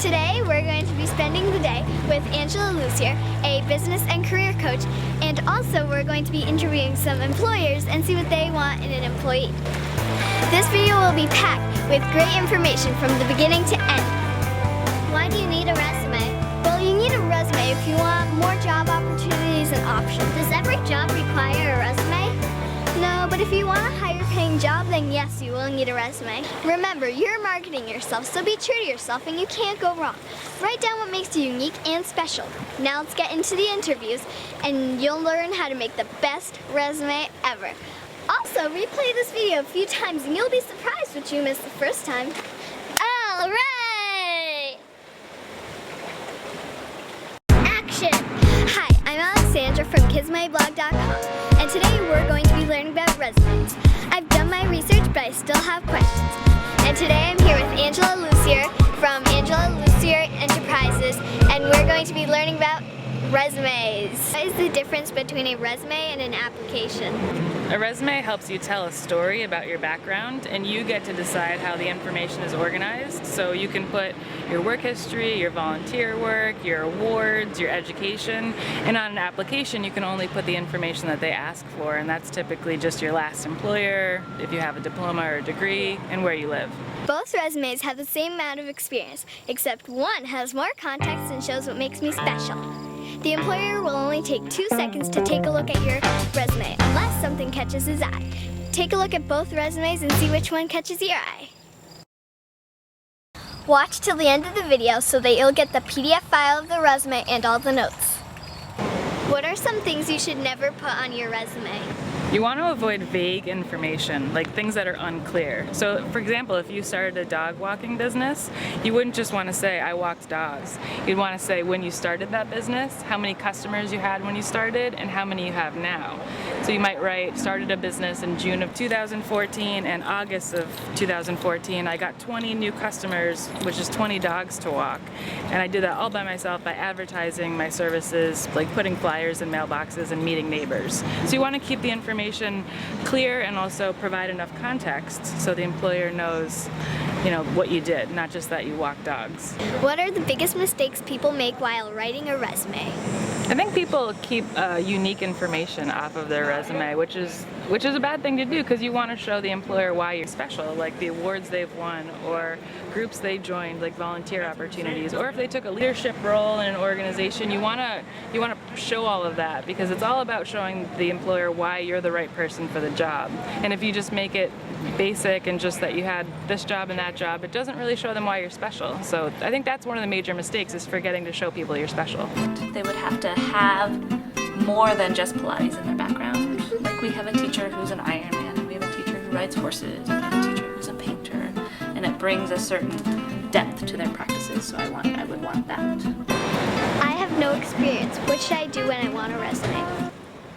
Today we're going to be spending the day with Lussier, a business and career coach, and also we're going to be interviewing some employers and see what they want in an employee. This video will be packed with great information from the beginning to end. Why do you need a resume? Well, you need a resume if you want more job opportunities and options. Does every job require a resume? No, but if you want a higher paying job, then yes, you will need a resume. Remember, you're marketing yourself, so be true to yourself and you can't go wrong. Write down what makes you unique and special. Now let's get into the interviews and you'll learn how to make the best resume ever. Also, replay this video a few times and you'll be surprised what you missed the first time. All right! Action! Hi, I'm Alexandra from Blog.com, and today we're going to be learning about resumes. I've done my research, but I still have questions. And today I'm here with Lussier from Lussier Enterprises, and we're going to be learning about resumes. What is the difference between a resume and an application? A resume helps you tell a story about your background, and you get to decide how the information is organized. So you can put your work history, your volunteer work, your awards, your education, and on an application you can only put the information that they ask for, and that's typically just your last employer, if you have a diploma or a degree, and where you live. Both resumes have the same amount of experience, except one has more context and shows what makes me special. The employer will only take 2 seconds to take a look at your resume, unless something catches his eye. Take a look at both resumes and see which one catches your eye. Watch till the end of the video so that you'll get the PDF file of the resume and all the notes. What are some things you should never put on your resume? You want to avoid vague information, like things that are unclear. So, for example, if you started a dog walking business, you wouldn't just want to say, I walked dogs. You'd want to say when you started that business, how many customers you had when you started, and how many you have now. So you might write, started a business in June of 2014 and August of 2014. I got 20 new customers, which is 20 dogs to walk. And I did that all by myself by advertising my services, like putting flyers in mailboxes and meeting neighbors. So you want to keep the information clear and also provide enough context so the employer knows, what you did, not just that you walk dogs. What are the biggest mistakes people make while writing a resume? I think people keep unique information off of their resume, which is a bad thing to do because you want to show the employer why you're special, like the awards they've won or groups they joined, like volunteer opportunities, or if they took a leadership role in an organization, you want to show all of that because it's all about showing the employer why you're the right person for the job. And if you just make it basic and just that you had this job and that job, it doesn't really show them why you're special. So I think that's one of the major mistakes, is forgetting to show people you're special. They would have to have more than just Pilates in their background. Like we have a teacher who's an Ironman, and we have a teacher who rides horses, and we have a teacher who's a painter, and it brings a certain depth to their practices, so I would want that. I have no experience. What should I do when I want a resume?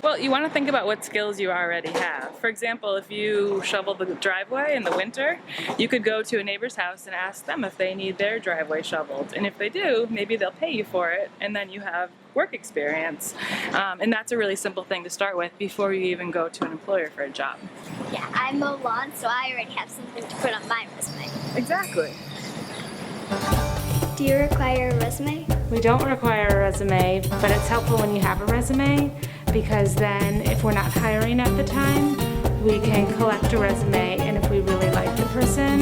Well, you want to think about what skills you already have. For example, if you shovel the driveway in the winter, you could go to a neighbor's house and ask them if they need their driveway shoveled. And if they do, maybe they'll pay you for it, and then you have work experience. And that's a really simple thing to start with before you even go to an employer for a job. Yeah, I mow lawns, so I already have something to put on my resume. Exactly. Do you require a resume? We don't require a resume, but it's helpful when you have a resume, because then if we're not hiring at the time, we can collect a resume, and if we really like the person,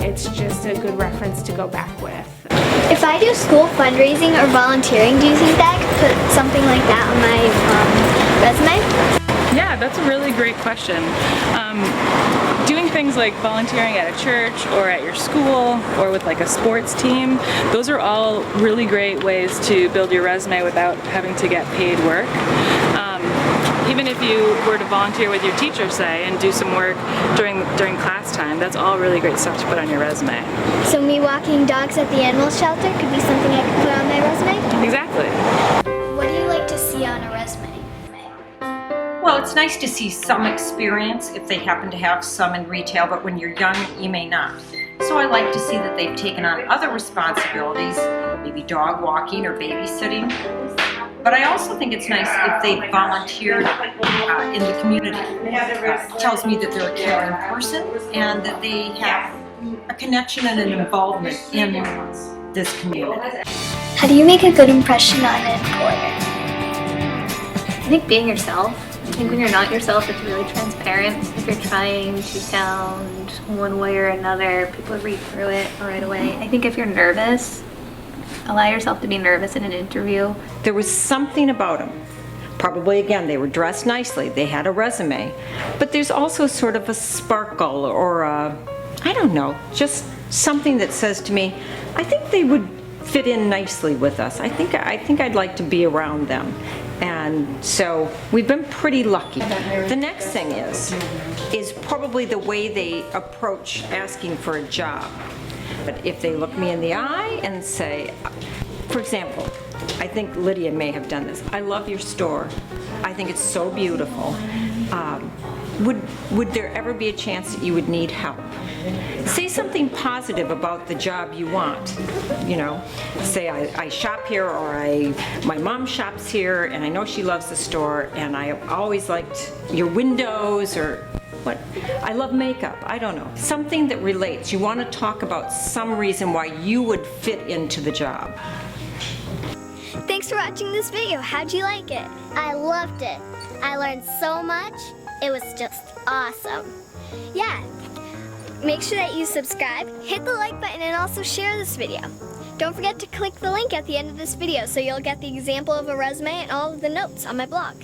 it's just a good reference to go back with. If I do school fundraising or volunteering, do you think that I could put something like that on my resume? Yeah, that's a really great question. Doing things like volunteering at a church or at your school or with like a sports team, those are all really great ways to build your resume without having to get paid work. Even if you were to volunteer with your teacher, say, and do some work during class time, that's all really great stuff to put on your resume. So me walking dogs at the animal shelter could be something I could put on my resume? Exactly. What do you like to see on a resume? Well, it's nice to see some experience if they happen to have some in retail, but when you're young, you may not. So I like to see that they've taken on other responsibilities, maybe dog walking or babysitting. But I also think it's nice if they volunteered in the community. It tells me that they're a caring person and that they have a connection and an involvement in this community. How do you make a good impression on an employer? I think being yourself. I think when you're not yourself, it's really transparent. If you're trying to sound one way or another, people read through it right away. I think if you're nervous, allow yourself to be nervous in an interview. There was something about them. Probably, again, they were dressed nicely, they had a resume, but there's also sort of a sparkle or a, I don't know, just something that says to me, I think they would fit in nicely with us. I think I'd like to be around them. And so we've been pretty lucky. The next thing is probably the way they approach asking for a job. But if they look me in the eye and say, for example, I think Lydia may have done this. I love your store. I think it's so beautiful. Would there ever be a chance that you would need help? Say something positive about the job you want. You know, say I shop here, or my mom shops here, and I know she loves the store, and I always liked your windows, or what? I love makeup. I don't know. Something that relates. You want to talk about some reason why you would fit into the job. Thanks for watching this video. How'd you like it? I loved it. I learned so much. It was just awesome. Yeah. Make sure that you subscribe, hit the like button, and also share this video. Don't forget to click the link at the end of this video so you'll get the example of a resume and all of the notes on my blog.